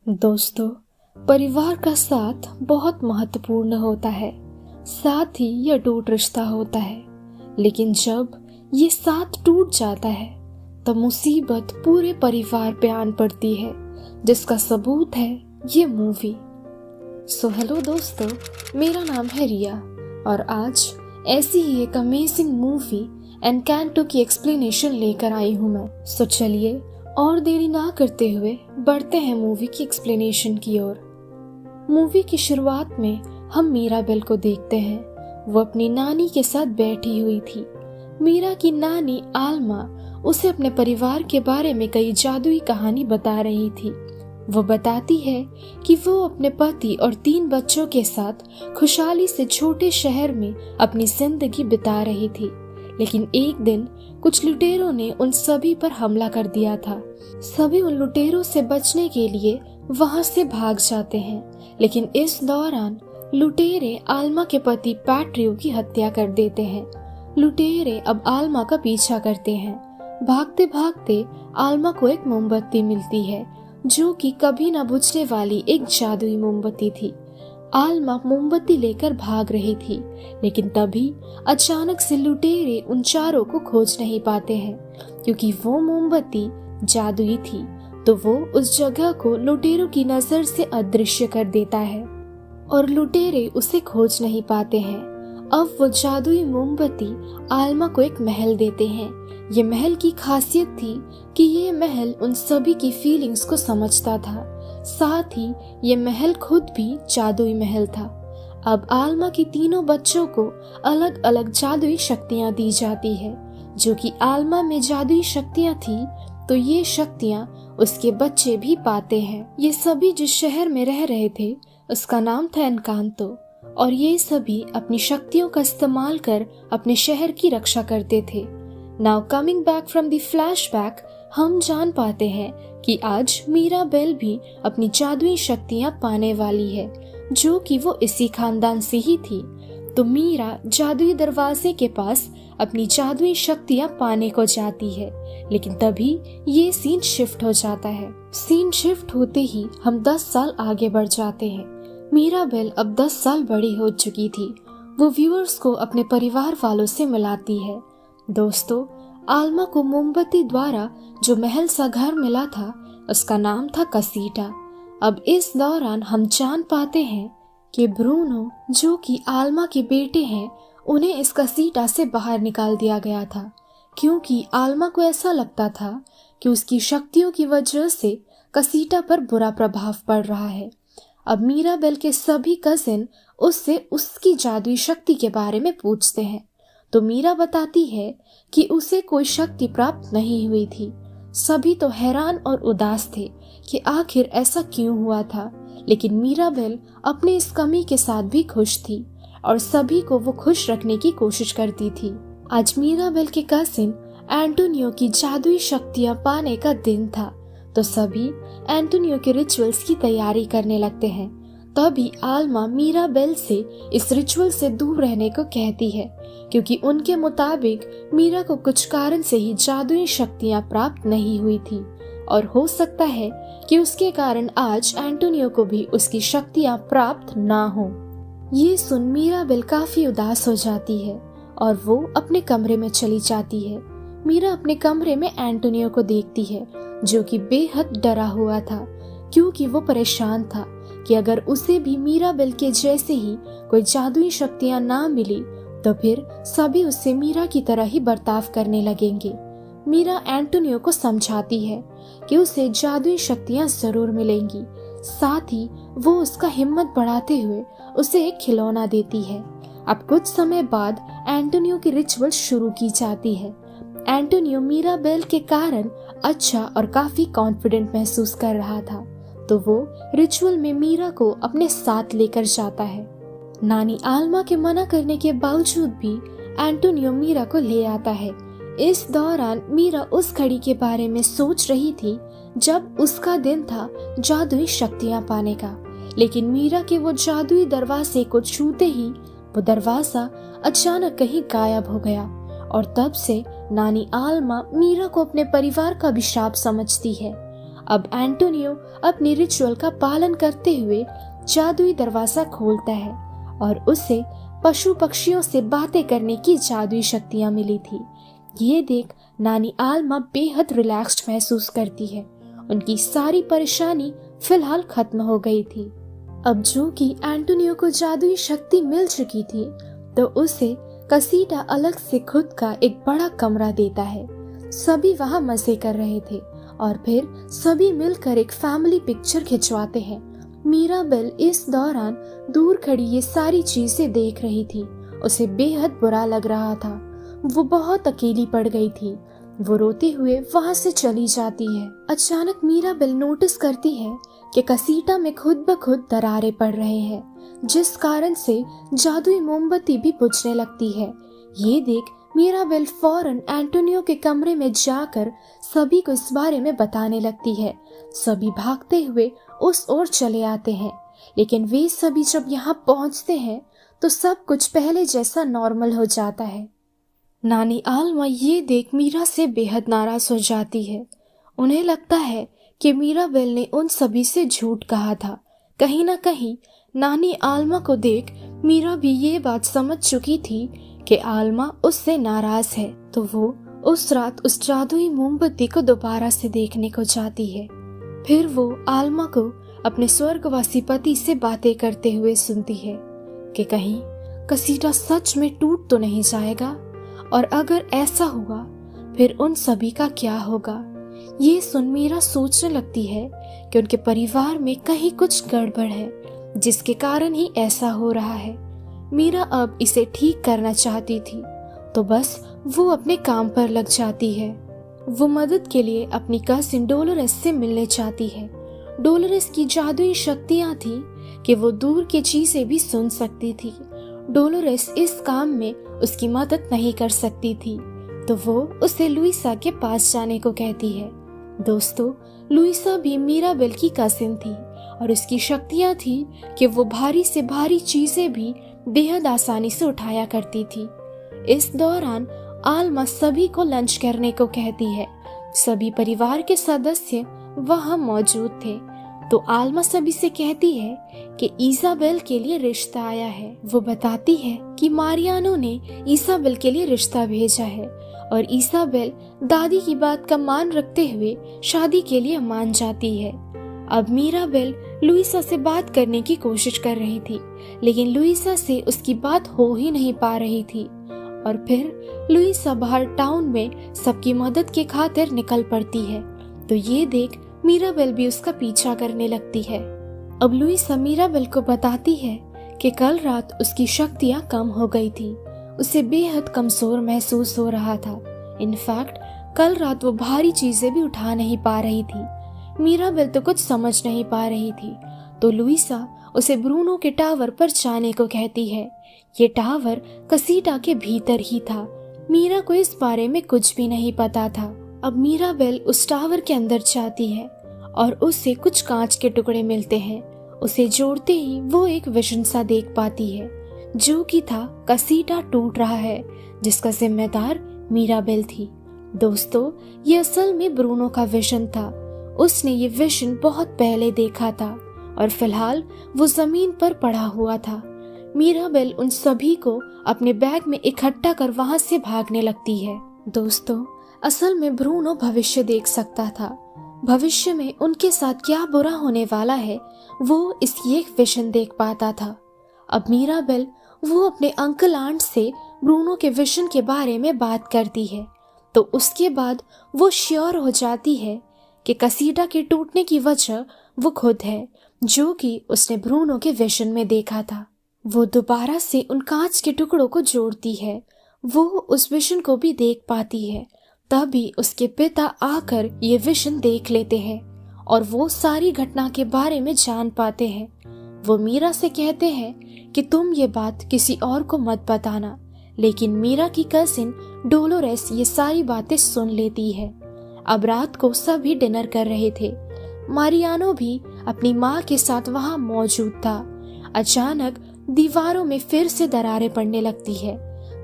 दोस्तों, परिवार का साथ बहुत महत्वपूर्ण होता है। साथ ही यह टूट रिश्ता होता है, लेकिन जब ये साथ टूट जाता है तब मुसीबत पूरे परिवार पे आन पड़ती है, जिसका सबूत है ये मूवी। हेलो दोस्तों, मेरा नाम है रिया और आज ऐसी ही एक अमेजिंग मूवी एनकांटो की एक्सप्लेनेशन लेकर आई हूँ मैं। चलिए और देरी ना करते हुए बढ़ते हैं मूवी की एक्सप्लेनेशन की ओर। मूवी की शुरुआत में हम मीराबेल को देखते हैं। वो अपनी नानी के साथ बैठी हुई थी। मीरा की नानी आल्मा उसे अपने परिवार के बारे में कई जादुई कहानी बता रही थी। वो बताती है कि वो अपने पति और 3 बच्चों के साथ खुशहाली से छोटे शहर में अपनी जिंदगी बिता रही थी, लेकिन एक दिन कुछ लुटेरों ने उन सभी पर हमला कर दिया था। सभी उन लुटेरों से बचने के लिए वहां से भाग जाते हैं, लेकिन इस दौरान लुटेरे आल्मा के पति पैट्रियो की हत्या कर देते हैं। लुटेरे अब आल्मा का पीछा करते हैं। भागते भागते आल्मा को एक मोमबत्ती मिलती है, जो कि कभी न बुझने वाली एक जादुई मोमबत्ती थी। आल्मा मोमबत्ती लेकर भाग रही थी, लेकिन तभी अचानक से लुटेरे उन चारों को खोज नहीं पाते हैं, क्योंकि वो मोमबत्ती जादुई थी। तो वो उस जगह को लुटेरों की नजर से अदृश्य कर देता है और लुटेरे उसे खोज नहीं पाते हैं। अब वो जादुई मोमबत्ती आल्मा को एक महल देते हैं। ये महल की खासियत थी कि ये महल उन सभी की फीलिंग्स को समझता था। साथ ही ये महल खुद भी जादुई महल था। अब आल्मा की तीनों बच्चों को अलग अलग जादुई शक्तियां दी जाती है। जो कि आल्मा में जादुई शक्तियां थी, तो ये शक्तियां उसके बच्चे भी पाते हैं। ये सभी जिस शहर में रह रहे थे उसका नाम था एनकांतो, और ये सभी अपनी शक्तियों का इस्तेमाल कर अपने शहर की रक्षा करते थे। Now coming back from the flashback, हम जान पाते हैं कि आज मीराबेल भी अपनी जादुई शक्तियां पाने वाली है, जो कि वो इसी खानदान से ही थी। तो मीरा जादुई दरवाजे के पास अपनी जादुई शक्तियां पाने को जाती है, लेकिन तभी ये सीन शिफ्ट हो जाता है। सीन शिफ्ट होते ही हम 10 साल आगे बढ़ जाते हैं। मीराबेल अब 10 साल बड़ी हो चुकी थी। वो व्यूअर्स को अपने परिवार वालों से मिलाती है। दोस्तों, आल्मा को मोमबत्ती द्वारा जो महल सा घर मिला था उसका नाम था कसीटा। अब इस दौरान हम जान पाते हैं कि ब्रूनो, जो कि आल्मा के बेटे हैं, उन्हें इस कसीटा से बाहर निकाल दिया गया था, क्योंकि आल्मा को ऐसा लगता था कि उसकी शक्तियों की वजह से कसीटा पर बुरा प्रभाव पड़ रहा है। अब मीराबेल के सभी कजिन उससे उसकी जादुई शक्ति के बारे में पूछते हैं, तो मीरा बताती है कि उसे कोई शक्ति प्राप्त नहीं हुई थी। सभी तो हैरान और उदास थे कि आखिर ऐसा क्यों हुआ था, लेकिन मीराबेल अपने इस कमी के साथ भी खुश थी और सभी को वो खुश रखने की कोशिश करती थी। आज मीराबेल के कजिन एंटोनियो की जादुई शक्तियां पाने का दिन था, तो सभी एंटोनियो के रिचुअल्स की तैयारी करने लगते हैं। तभी आल्मा मीराबेल से इस रिचुअल से दूर रहने को कहती है, क्योंकि उनके मुताबिक मीरा को कुछ कारण से ही जादुई शक्तियां प्राप्त नहीं हुई थी, और हो सकता है कि उसके कारण आज एंटोनियो को भी उसकी शक्तियां प्राप्त ना हो। ये सुन मीराबेल काफी उदास हो जाती है और वो अपने कमरे में चली जाती है। मीरा अपने कमरे में एंटोनियो को देखती है, जो कि बेहद डरा हुआ था, क्योंकि वो परेशान था कि अगर उसे भी मीराबेल के जैसे ही कोई जादुई शक्तियां ना मिली तो फिर सभी उससे मीरा की तरह ही बर्ताव करने लगेंगे। मीरा एंटोनियो को समझाती है कि उसे जादुई शक्तियां जरूर मिलेंगी। साथ ही वो उसका हिम्मत बढ़ाते हुए उसे एक खिलौना देती है। अब कुछ समय बाद एंटोनियो की रिचुअल शुरू की जाती है। एंटोनियो मीराबेल के कारण अच्छा और काफी कॉन्फिडेंट महसूस कर रहा था, तो वो रिचुअल में मीरा को अपने साथ लेकर जाता है। नानी आल्मा के मना करने के बावजूद भी एंटोनियो मीरा को ले आता है। इस दौरान मीरा उस घड़ी के बारे में सोच रही थी जब उसका दिन था जादुई शक्तियां पाने का, लेकिन मीरा के वो जादुई दरवाजे को छूते ही वो दरवाजा अचानक कहीं गायब हो गया, और तब से नानी आल्मा मीरा को अपने परिवार का अभिशाप समझती है। अब एंटोनियो अपने रिचुअल का पालन करते हुए जादुई दरवाजा खोलता है और उसे पशु पक्षियों से बातें करने की जादुई शक्तियां मिली थी। ये देख नानी आल्मा बेहद रिलैक्स्ड महसूस करती है। उनकी सारी परेशानी फिलहाल खत्म हो गई थी। अब जो कि एंटोनियो को जादुई शक्ति मिल चुकी थी, तो उसे कसीटा अलग से खुद का एक बड़ा कमरा देता है। सभी वहां मजे कर रहे थे और फिर सभी मिलकर एक फैमिली पिक्चर खिंचवाते हैं। मीराबेल इस दौरान दूर खड़ी ये सारी चीजें देख रही थी। उसे बेहद बुरा लग रहा था। वो बहुत अकेली पड़ गई थी। वो रोते हुए वहां से चली जाती है। अचानक मीराबेल नोटिस करती है कि कसीटा में खुद ब खुद दरारें पड़ रहे हैं, जिस कारण से जादुई मोमबत्ती भी बुझने लगती है। ये देख मीराबेल फौरन एंटोनियो के कमरे में जाकर सभी को इस बारे में बताने लगती है। सभी भागते हुए उस ओर चले आते हैं, लेकिन वे सभी जब यहाँ पहुँचते हैं तो सब कुछ पहले जैसा नॉर्मल हो जाता है। नानी आल्मा ये देख मीरा से बेहद नाराज हो जाती है। उन्हें लगता है कि मीराबेल ने उन सभी से झूठ कहा था। कहीं ना कहीं नानी आल्मा को देख मीरा भी ये बात समझ चुकी थी कि आल्मा उससे नाराज है, तो वो उस रात उस जादुई मोमबत्ती को दोबारा से देखने को चाहती है। फिर वो आल्मा को अपने स्वर्गवासी पति से बातें करते हुए सुनती है कि कहीं कसीटा सच में टूट तो नहीं जाएगा, और अगर ऐसा हुआ फिर उन सभी का क्या होगा। ये सुन मीरा सोचने लगती है कि उनके परिवार में कहीं कुछ गड़बड़ है, जिसके कारण ही ऐसा हो रहा है। मीरा अब इसे ठीक करना चाहती थी, तो बस वो अपने काम पर लग जाती है। वो मदद के लिए अपनी कजिन डोलोरेस से मिलने चाहती है। डोलोरेस की जादुई शक्तियां थी कि वो दूर की चीजें भी सुन सकती थी। डोलोरेस इस काम में उसकी मदद नहीं कर सकती थी, तो वो उसे लुइसा के पास जाने को कहती है। दोस्तों, लुइसा भी मीराबेल की कजिन थी और उसकी शक्तियां थी कि वो भारी से भारी चीजें भी बेहद आसानी से उठाया करती थी। इस दौरान आल्मा सभी को लंच करने को कहती है। सभी परिवार के सदस्य वहां मौजूद थे, तो आल्मा सभी से कहती है कि इसाबेल के लिए रिश्ता आया है। वो बताती है कि मारियानो ने इसाबेल के लिए रिश्ता भेजा है और इसाबेल दादी की बात का मान रखते हुए शादी के लिए मान जाती है। अब मीराबेल लुइसा से बात करने की कोशिश कर रही थी, लेकिन लुइसा से उसकी बात हो ही नहीं पा रही थी। और फिर लुइसा बाहर टाउन में सबकी मदद के खातिर निकल पड़ती है, तो ये देख मीराबेल भी उसका पीछा करने लगती है। अब लुइसा मीराबेल को बताती है कि कल रात उसकी शक्तियां कम हो गई थी। उसे बेहद कमजोर महसूस हो रहा था। इनफैक्ट कल रात वो भारी चीजें भी उठा नहीं पा रही थी। मीराबेल तो कुछ समझ नहीं पा रही थी, तो लुइसा उसे ब्रूनो के टावर पर जाने को कहती है। ये टावर कसीटा के भीतर ही था। मीरा को इस बारे में कुछ भी नहीं पता था। अब मीराबेल उस टावर के अंदर जाती है और उसे कुछ कांच के टुकड़े मिलते हैं। उसे जोड़ते ही वो एक विजन सा देख पाती है, जो कि था कसीटा टूट रहा है, जिसका जिम्मेदार मीराबेल थी। दोस्तों, ये असल में ब्रूनो का विजन था। उसने ये विजन बहुत पहले देखा था और फिलहाल वो जमीन पर पड़ा हुआ था। मीराबेल उन सभी को अपने बैग में इकट्ठा कर वहां से भागने लगती है। दोस्तों, असल में ब्रूनो भविष्य देख सकता था। भविष्य में उनके साथ क्या बुरा होने वाला है, वो इसकी एक विजन देख पाता था। अब मीराबेल वो अपने अंकल आंट से ब्रूनो के विजन के बारे में बात करती है, तो उसके बाद वो श्योर हो जाती है कि कसीटा के टूटने की वजह वो खुद है, जो कि उसने ब्रूनो के विजन में देखा था। वो दोबारा से उन कांच के टुकड़ों को जोड़ती है। वो उस विजन को भी देख पाती है। तभी उसके पिता आकर ये विजन देख लेते हैं और वो सारी घटना के बारे में जान पाते हैं। वो मीरा से कहते हैं कि तुम ये बात किसी और को मत बताना, लेकिन मीरा की कजिन डोलोरेस ये सारी बातें सुन लेती है। अब रात को सभी डिनर कर रहे थे। मारियानो भी अपनी माँ के साथ वहाँ मौजूद था। अचानक दीवारों में फिर से दरारें पड़ने लगती है।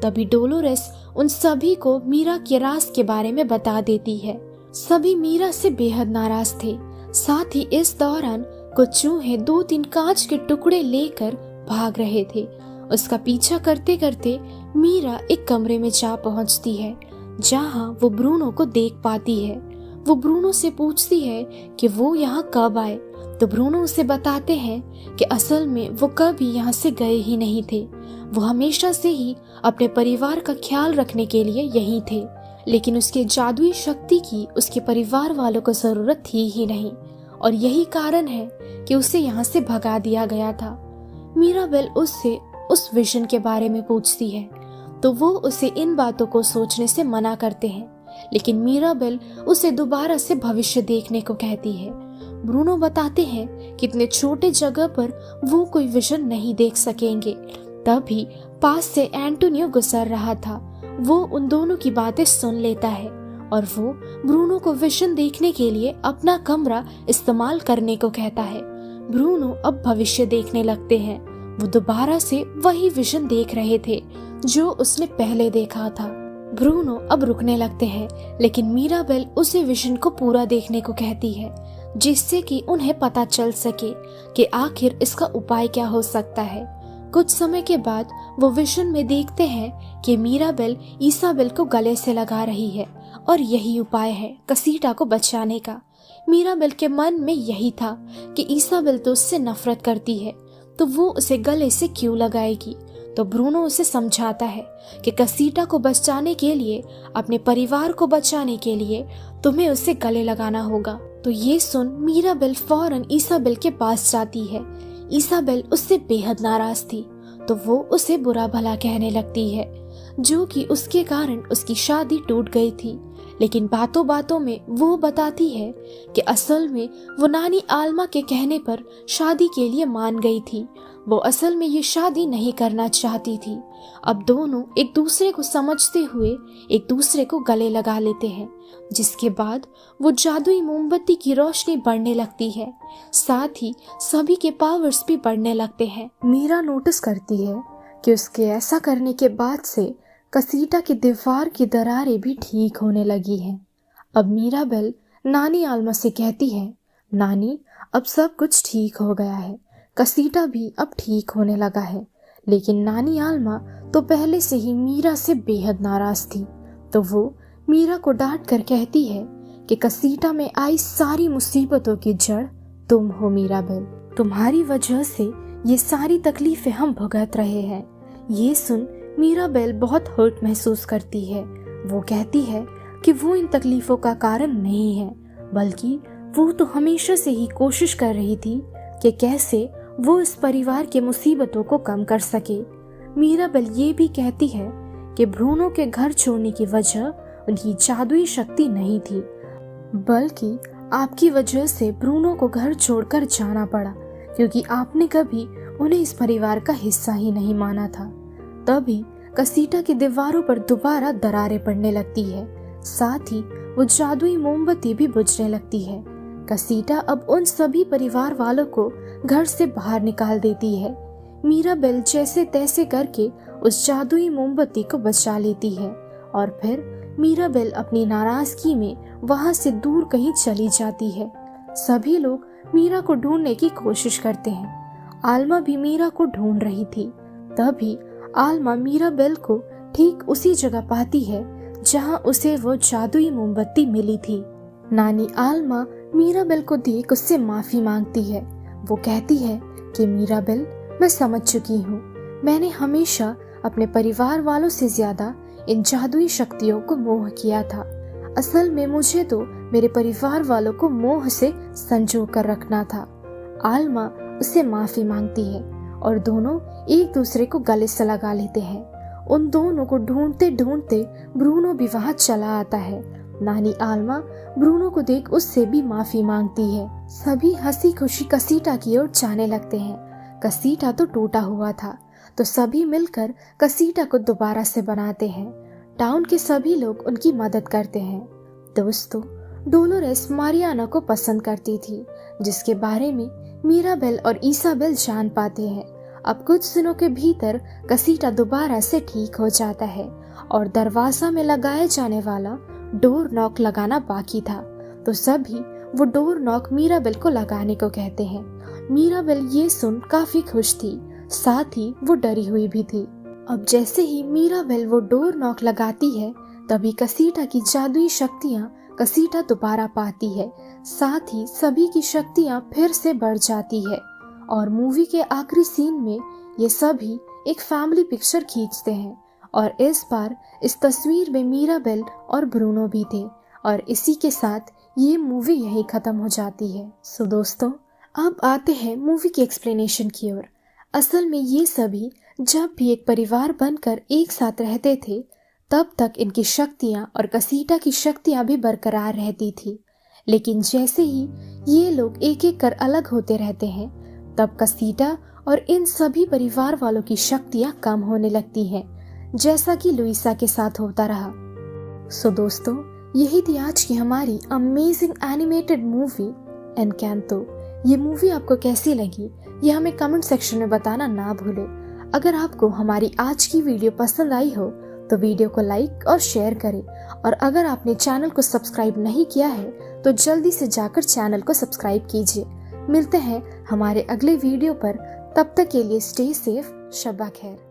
तभी डोलोरेस उन सभी को मीरा के राज के बारे में बता देती है। सभी मीरा से बेहद नाराज थे, साथ ही इस दौरान कुछ चूहे 2-3 कांच के टुकड़े लेकर भाग रहे थे। उसका पीछा करते करते मीरा एक कमरे में जा पहुंचती है, जहां वो ब्रूनो को देख पाती है। वो ब्रूनो से पूछती है कि वो यहाँ कब आए, तो ब्रूनो उसे बताते हैं कि असल में वो कभी यहाँ से गए ही नहीं थे। वो हमेशा से ही अपने परिवार का ख्याल रखने के लिए यहीं थे, लेकिन उसके जादुई शक्ति की उसके परिवार वालों को जरूरत थी ही नहीं, और यही कारण है कि उसे यहाँ से भगा दिया गया था। मीराबेल उससे उस विजन के बारे में पूछती है, तो वो उसे इन बातों को सोचने से मना करते हैं, लेकिन मीराबेल उसे दोबारा से भविष्य देखने को कहती है। ब्रूनो बताते हैं कि इतने छोटे जगह पर वो कोई विजन नहीं देख सकेंगे। तभी पास से एंटोनियो गुजर रहा था। वो उन दोनों की बातें सुन लेता है और वो ब्रूनो को विजन देखने के लिए अपना कमरा इस्तेमाल करने को कहता है। ब्रूनो अब भविष्य देखने लगते हैं। वो दोबारा से वही विजन देख रहे थे जो उसने पहले देखा था। ब्रूनो अब रुकने लगते हैं, लेकिन मीराबेल उसे विजन को पूरा देखने को कहती है, जिससे कि उन्हें पता चल सके कि आखिर इसका उपाय क्या हो सकता है। कुछ समय के बाद वो विजन में देखते हैं कि मीराबेल ईसाबेल को गले से लगा रही है और यही उपाय है कसीटा को बचाने का। मीराबेल के मन में यही था कि ईसाबेल तो उससे नफरत करती है, तो वो उसे गले से क्यों लगाएगी। तो ब्रूनो उसे समझाता है कि कसीटा को बचाने के लिए, अपने परिवार को बचाने के लिए तुम्हें उसे गले लगाना होगा। तो ये सुन मीराबेल फौरन ईसाबेल के पास जाती है। ईसाबेल उससे बेहद नाराज थी, तो वो उसे बुरा भला कहने लगती है, जो कि उसके कारण उसकी शादी टूट गई थी। लेकिन बातों बातों में वो बताती है कि असल में वो नानी आल्मा के कहने पर शादी के लिए मान गई थी। वो असल में ये शादी नहीं करना चाहती थी। अब दोनों एक दूसरे को समझते हुए एक दूसरे को गले लगा लेते हैं, जिसके बाद वो जादुई मोमबत्ती की रोशनी बढ़ने लगती है। साथ ही सभी के पावर्स भी बढ़ने लगते हैं। मीरा नोटिस करती है कि उसके ऐसा करने के बाद से कसीटा की दीवार की दरारें भी ठीक होने लगी हैं। अब मीराबेल नानी आल्मा से कहती है, नानी अब सब कुछ ठीक हो गया है, कसीटा भी अब ठीक होने लगा है। लेकिन नानी आल्मा तो पहले से ही मीरा से बेहद नाराज थी, तो वो मीरा को डांट कर कहती है कि कसीटा में आई सारी मुसीबतों की जड़ तुम हो मीराबेल। तुम्हारी वजह से ये सारी तकलीफें हम भुगत रहे हैं। ये सुन मीराबेल बहुत हर्ट महसूस करती है। वो कहती है कि वो इन तकलीफों का कारण नहीं है, बल्कि वो तो हमेशा से ही कोशिश कर रही थी कि कैसे वो इस परिवार के मुसीबतों को कम कर सके। मीराबेल ये भी कहती है कि ब्रूनो के घर छोड़ने की वजह उनकी जादुई शक्ति नहीं थी, बल्कि आपकी वजह से ब्रूनो को घर छोड़कर जाना पड़ा, क्योंकि आपने कभी उन्हें इस परिवार का हिस्सा ही नहीं माना था। तभी कसीटा की दीवारों पर दोबारा दरारें पड़ने लगती है। साथ ही वो जादुई मोमबत्ती भी बुझने लगती है। कसीटा अब उन सभी परिवार वालों को घर से बाहर निकाल देती है। मीराबेल जैसे तैसे करके उस जादुई मोमबत्ती को बचा लेती है और फिर मीराबेल अपनी नाराजगी में वहां से दूर कहीं चली जाती है। सभी लोग मीरा को ढूंढने की कोशिश करते हैं। आल्मा भी मीरा को ढूंढ रही थी। तभी आल्मा मीराबेल को ठीक उसी जगह पाती है जहां उसे वो जादुई मोमबत्ती मिली थी। नानी आल्मा मीराबेल को देख उससे माफी मांगती है। वो कहती है कि मीराबेल, मैं समझ चुकी हूँ, मैंने हमेशा अपने परिवार वालों से ज्यादा इन जादुई शक्तियों को मोह किया था। असल में मुझे तो मेरे परिवार वालों को मोह से संजो कर रखना था। आल्मा उससे माफी मांगती है और दोनों एक दूसरे को गले से लगा लेते हैं। उन दोनों को ढूंढते ढूंढते ब्रूनो भी वहां चला आता है। नानी आल्मा ब्रूनो को देख उससे भी माफी मांगती है। सभी हंसी खुशी कसीटा की ओर जाने लगते हैं। कसीटा तो टूटा हुआ था, तो सभी मिलकर कसीटा को दोबारा से बनाते हैं। टाउन के सभी लोग उनकी मदद करते हैं। दोस्तों, डोलोरेस मारियाना को पसंद करती थी, जिसके बारे में मीराबेल और ईसाबेल जान पाते हैं। अब कुछ दिनों के भीतर कसीटा दोबारा से ठीक हो जाता है और दरवाजा में लगाए जाने वाला डोर नॉक लगाना बाकी था, तो सभी वो डोर नॉक मीराबेल को लगाने को कहते हैं। मीराबेल ये सुन काफी खुश थी, साथ ही वो डरी हुई भी थी। अब जैसे ही मीराबेल वो डोर नॉक लगाती है, तभी कसीटा की जादुई शक्तियां कसीटा दोबारा पाती है, साथ ही सभी की शक्तियां फिर से बढ़ जाती है। और मूवी के आखिरी सीन में ये सभी एक फैमिली पिक्चर खींचते हैं और इस बार इस तस्वीर में मीराबेल और ब्रूनो भी थे। और इसी के साथ ये मूवी यहीं खत्म हो जाती है। सो दोस्तों, अब आते हैं मूवी की एक्सप्लेनेशन की ओर। असल में ये सभी जब भी एक परिवार बनकर एक साथ रहते थे, तब तक इनकी शक्तियां और कसीटा की शक्तियां भी बरकरार रहती थी। लेकिन जैसे ही ये लोग एक एक कर अलग होते रहते हैं, तब कसीटा और इन सभी परिवार वालों की शक्तियां कम होने लगती हैं, जैसा कि लुइसा के साथ होता रहा। सो दोस्तों, यही थी आज की हमारी अमेजिंग एनिमेटेड मूवी एनकैंतो। ये मूवी आपको कैसी लगी, ये हमें कमेंट सेक्शन में बताना ना भूले। अगर आपको हमारी आज की वीडियो पसंद आई हो तो वीडियो को लाइक और शेयर करें, और अगर आपने चैनल को सब्सक्राइब नहीं किया है तो जल्दी से जाकर चैनल को सब्सक्राइब कीजिए। मिलते हैं हमारे अगले वीडियो पर, तब तक के लिए स्टे सेफ, शब्बा खैर।